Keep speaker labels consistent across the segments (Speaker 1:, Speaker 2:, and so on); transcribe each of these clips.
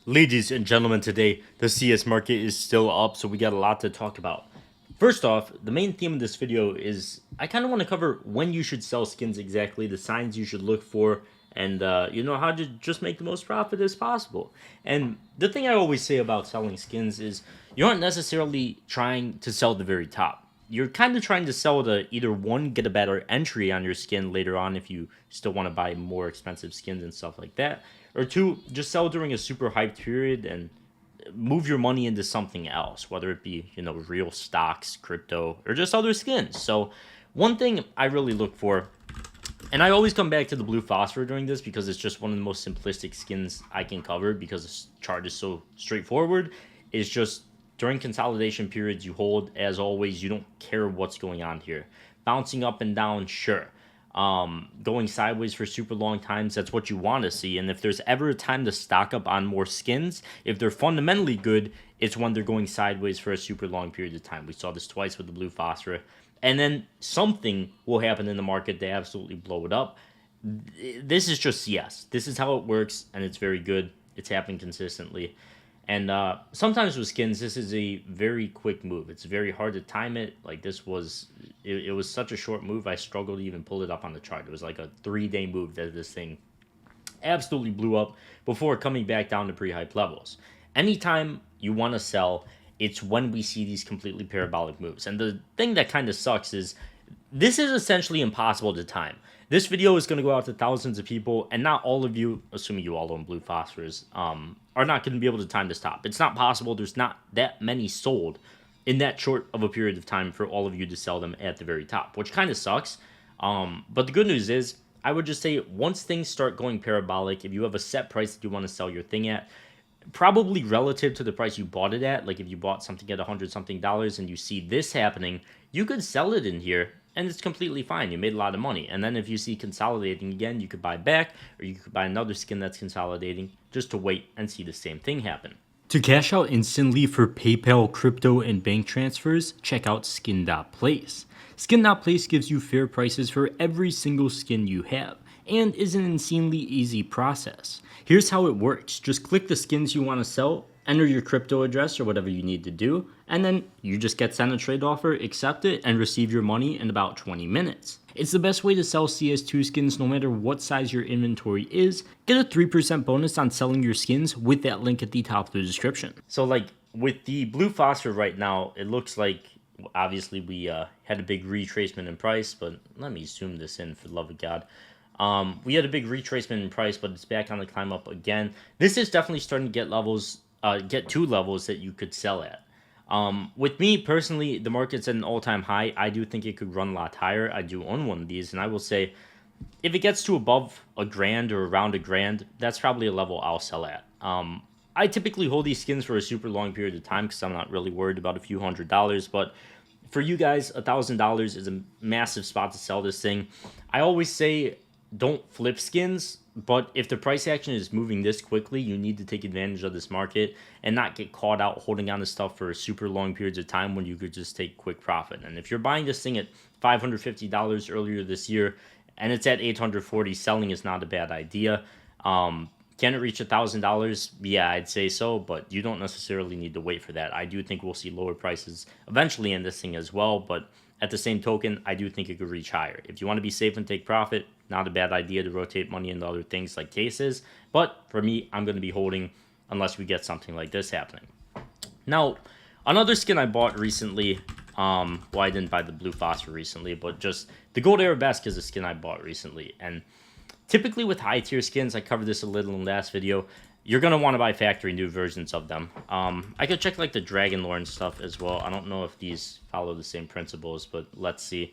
Speaker 1: Ladies and gentlemen, today the CS market is still up, so we got a lot to talk about. First off, the main theme of this video is I kind of want to cover when you should sell skins exactly, the signs you should look for, and how to just make the most profit as possible. And the thing I always say about selling skins is you aren't necessarily trying to sell the very top. You're kind of trying to sell to either one, get a better entry on your skin later on if you still want to buy more expensive skins and stuff like that, or two, just sell during a super hyped period and move your money into something else, whether it be, real stocks, crypto, or just other skins. So one thing I really look for, and I always come back to the blue phosphor during this because it's just one of the most simplistic skins I can cover because the chart is so straightforward, is just during consolidation periods you hold, as always, you don't care what's going on here. Bouncing up and down, sure. Going sideways for super long times, that's what you want to see. And if there's ever a time to stock up on more skins, if they're fundamentally good, it's when they're going sideways for a super long period of time. We saw this twice with the blue phosphor. And then something will happen in the market to absolutely blow it up. This is just CS. This is how it works, and it's very good. It's happening consistently. And sometimes with skins, this is a very quick move. It's very hard to time it. Like this was, it was such a short move. I struggled to even pull it up on the chart. It was like a 3-day move that this thing absolutely blew up before coming back down to pre-hype levels. Anytime you want to sell, it's when we see these completely parabolic moves. And the thing that kind of sucks is this is essentially impossible to time. This video is going to go out to thousands of people, and not all of you, assuming you all own blue phosphors, are not going to be able to time this top. It's not possible. There's not that many sold in that short of a period of time for all of you to sell them at the very top, which kind of sucks. But the good news is, I would just say once things start going parabolic, if you have a set price that you want to sell your thing at, probably relative to the price you bought it at, like if you bought something at $100 something and you see this happening, you could sell it in here and it's completely fine. You made a lot of money. And then if you see consolidating again, you could buy back, or you could buy another skin that's consolidating just to wait and see the same thing happen. To cash out instantly for PayPal, crypto, and bank transfers, check out Skin.Place. Skin.Place gives you fair prices for every single skin you have, and is an insanely easy process. Here's how it works. Just click the skins you want to sell, enter your crypto address or whatever you need to do, and then you just get sent a trade offer, accept it, and receive your money in about 20 minutes. It's the best way to sell CS2 skins no matter what size your inventory is. Get a 3% bonus on selling your skins with that link at the top of the description. So like with the blue phosphor right now, it looks like obviously we had a big retracement in price, but let me zoom this in for the love of God. We had a big retracement in price, but it's back on the climb up again. This is definitely starting to get levels, get to levels that you could sell at. With me personally, the market's at an all-time high. I do think it could run a lot higher. I do own one of these, and I will say, if it gets to above $1,000 or around $1,000, that's probably a level I'll sell at. I typically hold these skins for a super long period of time because I'm not really worried about a few $100s, but for you guys, $1,000 is a massive spot to sell this thing. I always say don't flip skins, but if the price action is moving this quickly, you need to take advantage of this market and not get caught out holding on to stuff for super long periods of time when you could just take quick profit. And if you're buying this thing at $550 earlier this year and it's at $840, selling is not a bad idea. Can it reach $1,000? Yeah, I'd say so, but you don't necessarily need to wait for that. I do think we'll see lower prices eventually in this thing as well, but at the same token, I do think it could reach higher. If you want to be safe and take profit, not a bad idea to rotate money into other things like cases, but for me, I'm going to be holding unless we get something like this happening. Now, another skin I bought recently, well, I didn't buy the blue phosphor recently, but just the gold Arabak is a skin I bought recently, and typically with high tier skins, I covered this a little in the last video, you're going to want to buy factory new versions of them. I could check like the Dragon Lore and stuff as well. I don't know if these follow the same principles, but let's see.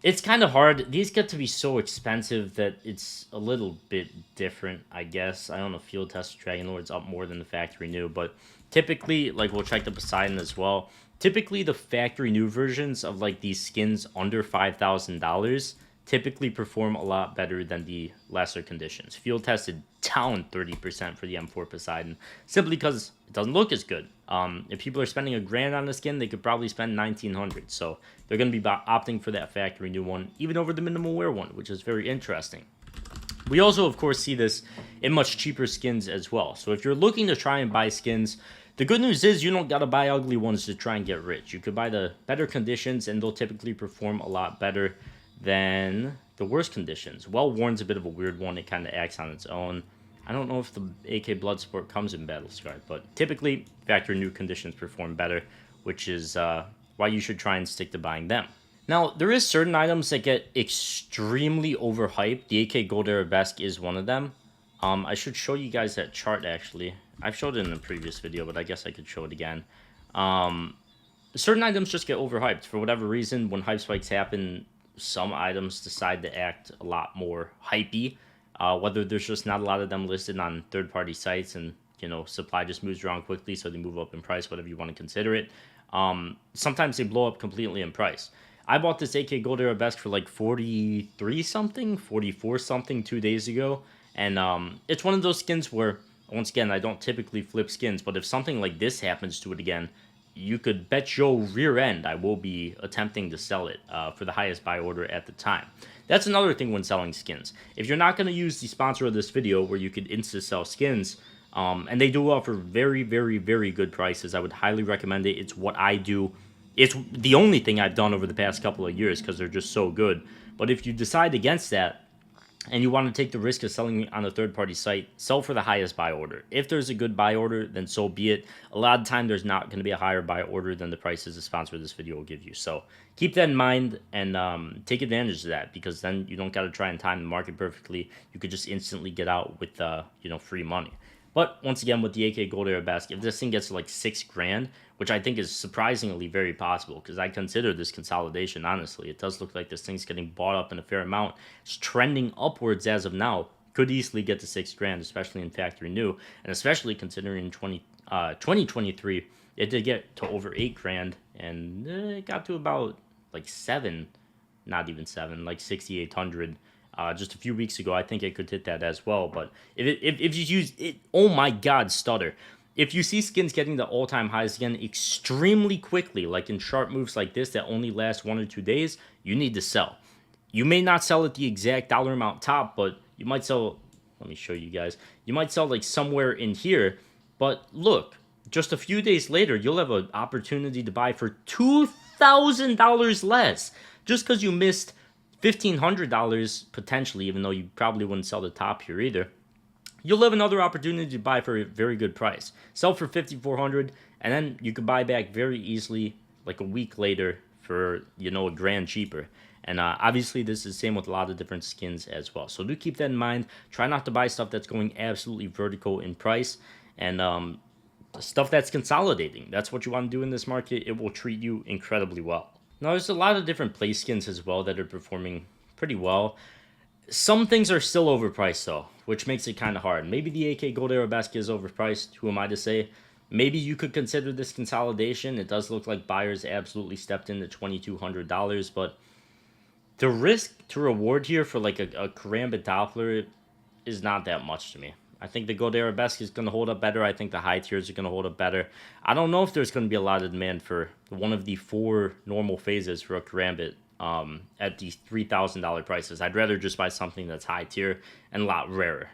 Speaker 1: It's kind of hard. These get to be so expensive that it's a little bit different, I guess. I don't know, field test Dragon Lord's up more than the factory new, but typically, like we'll check the Poseidon as well. Typically, the factory new versions of like these skins under $5,000 typically perform a lot better than the lesser conditions. Field tested down 30% for the M4 Poseidon, simply because it doesn't look as good. If people are spending $1,000 on the skin, they could probably spend $1,900. So they're going to be opting for that factory new one, even over the minimal wear one, which is very interesting. We also, of course, see this in much cheaper skins as well. So if you're looking to try and buy skins, the good news is you don't gotta buy ugly ones to try and get rich. You could buy the better conditions, and they'll typically perform a lot better than the worst conditions. Well-worn's a bit of a weird one. It kind of acts on its own. I don't know if the AK Bloodsport comes in Battle Scarred, but typically, factory new conditions perform better, which is why you should try and stick to buying them. Now, there is certain items that get extremely overhyped. The AK Gold Arabesque is one of them. I should show you guys that chart, actually. I've showed it in a previous video, but I guess I could show it again. Certain items just get overhyped. For whatever reason, when hype spikes happen, some items decide to act a lot more hypey. Whether there's just not a lot of them listed on third-party sites and, you know, supply just moves around quickly, so they move up in price, whatever you want to consider it. Sometimes they blow up completely in price. I bought this AK Gold Arabesque for like 43 something, 44 something 2 days ago. And it's one of those skins where, once again, I don't typically flip skins, but if something like this happens to it again, you could bet your rear end I will be attempting to sell it for the highest buy order at the time. That's another thing when selling skins. If you're not going to use the sponsor of this video where you could insta-sell skins, and they do offer very, very, very good prices, I would highly recommend it. It's what I do. It's the only thing I've done over the past couple of years because they're just so good. But if you decide against that and you want to take the risk of selling on a third-party site, sell for the highest buy order. If there's a good buy order, then so be it. A lot of the time, there's not going to be a higher buy order than the prices the sponsor of this video will give you. So keep that in mind and take advantage of that, because then you don't got to try and time the market perfectly. You could just instantly get out with free money. But once again, with the AK Gold Arabesque, if this thing gets to like $6 grand, which I think is surprisingly very possible, because I consider this consolidation, honestly. It does look like this thing's getting bought up in a fair amount. It's trending upwards as of now. Could easily get to $6 grand, especially in factory new, and especially considering 2023, it did get to over $8 grand, and it got to about like 7, not even 7, like 6,800. Just a few weeks ago, I think it could hit that as well. But if you use it, oh my God, stutter. If you see skins getting the all-time highs again extremely quickly, like in sharp moves like this that only last 1 or 2 days, you need to sell. You may not sell at the exact dollar amount top, but you might sell, let me show you guys, you might sell like somewhere in here. But look, just a few days later, you'll have an opportunity to buy for $2,000 less just because you missed $1,500 potentially, even though you probably wouldn't sell the top here either. You'll have another opportunity to buy for a very good price. Sell for $5,400, and then you could buy back very easily like a week later for, a grand cheaper. And obviously, this is the same with a lot of different skins as well. So do keep that in mind. Try not to buy stuff that's going absolutely vertical in price, and stuff that's consolidating. That's what you want to do in this market. It will treat you incredibly well. Now, there's a lot of different play skins as well that are performing pretty well. Some things are still overpriced, though, which makes it kind of hard. Maybe the AK Gold Arabesque is overpriced. Who am I to say? Maybe you could consider this consolidation. It does look like buyers absolutely stepped in at $2,200, but the risk to reward here for like a Karambit Doppler is not that much to me. I think the Gold Arabesque is going to hold up better. I think the high tiers are going to hold up better. I don't know if there's going to be a lot of demand for one of the 4 normal phases for a Karambit at these $3,000 prices. I'd rather just buy something that's high tier and a lot rarer,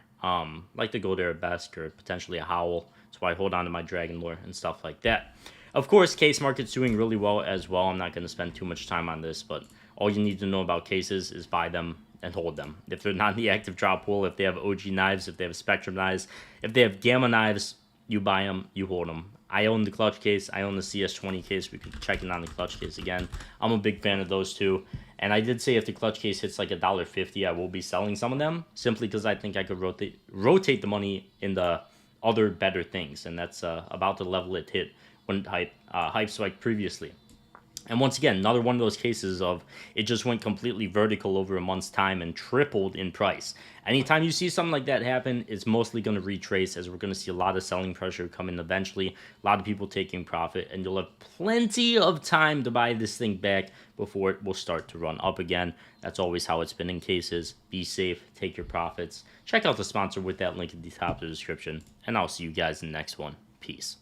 Speaker 1: like the Gold Arabesque or potentially a Howl. That's why I hold on to my Dragon Lore and stuff like that. Of course, case market's doing really well as well. I'm not going to spend too much time on this, but all you need to know about cases is buy them and hold them. If they're not in the active drop pool, if they have OG knives, if they have Spectrum knives, if they have Gamma knives, you buy them, you hold them. I own the clutch case. I own the CS2 case. We could check in on the clutch case again. I'm a big fan of those two. And I did say if the clutch case hits like $1.50, I will be selling some of them, simply because I think I could rotate the money in the other better things. And that's about the level it hit when hype spiked previously. And once again, another one of those cases of it just went completely vertical over a month's time and tripled in price. Anytime you see something like that happen, it's mostly going to retrace, as we're going to see a lot of selling pressure come in eventually, a lot of people taking profit, and you'll have plenty of time to buy this thing back before it will start to run up again. That's always how it's been in cases. Be safe, take your profits. Check out the sponsor with that link at the top of the description, and I'll see you guys in the next one. Peace.